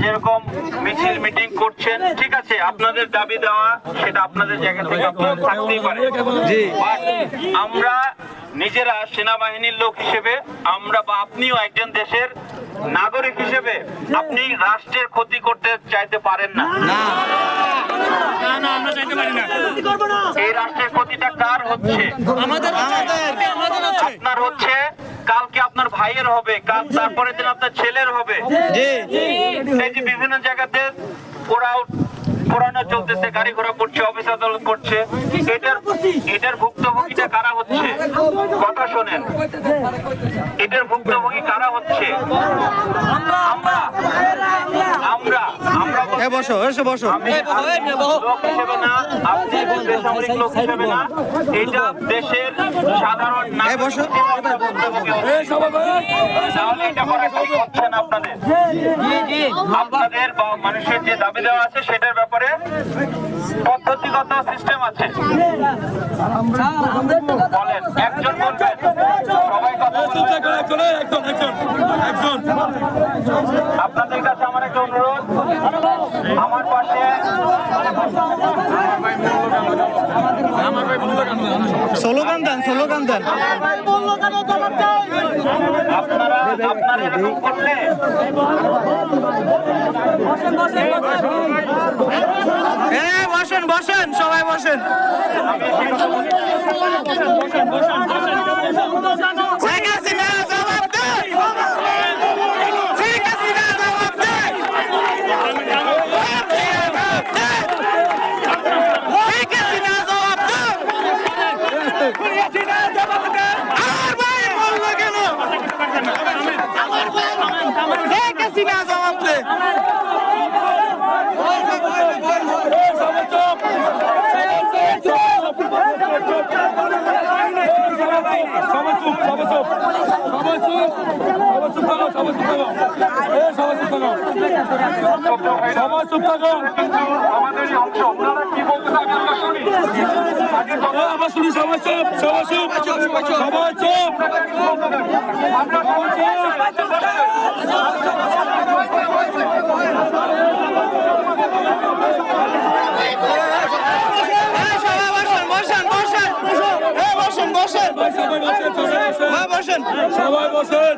যেরকম মিছিল মিটিং করছেন, ঠিক আছে, আপনাদের দাবি দেওয়া সেটা আপনাদের জায়গা থেকে আপনারা থাকতেই পারে। আমরা নিজেরা সেনাবাহিনীর লোক হিসেবে আমরা বা আপনিও একজন দেশের নাগরিক হিসেবে আপনি রাষ্ট্রের ক্ষতি করতে চাইতে পারেন না। এই রাষ্ট্রের ক্ষতিটা কার হচ্ছে? আপনার হচ্ছে, কালকে আপনার ভাইয়ের হবে, কাল তারপরের দিন আপনার ছেলের হবে। এই যে বিভিন্ন জায়গাতে পোড়ানো চলতেছে, গাড়ি ঘোড়া করছে, অফিস আদালত করছে, এটার ভুক্তভোগীটা কারা হচ্ছে? কথা শোনেন, এটার ভুক্তভোগী কারা হচ্ছে? এটা দেশের সাধারণ আপনাদের বা মানুষের যে দাবি দেওয়া আছে সেটার ব্যাপারে পদ্ধতিগত সিস্টেম আছে। বলেন, একজন বলবেন, সবাই কথা আপনাদের কাছে আমার একটা অনুরোধ, আমার পাশে স্লোগান দেন আপনারা এরকম করলে বসেন সবাই বসেন। আমাদের অংশ ওনারা কি বলতে শুনি। আবার শুনি, সবাই চুপ, সবাই চুপ, সবাই চুপ। বসেন সবাই বসেন।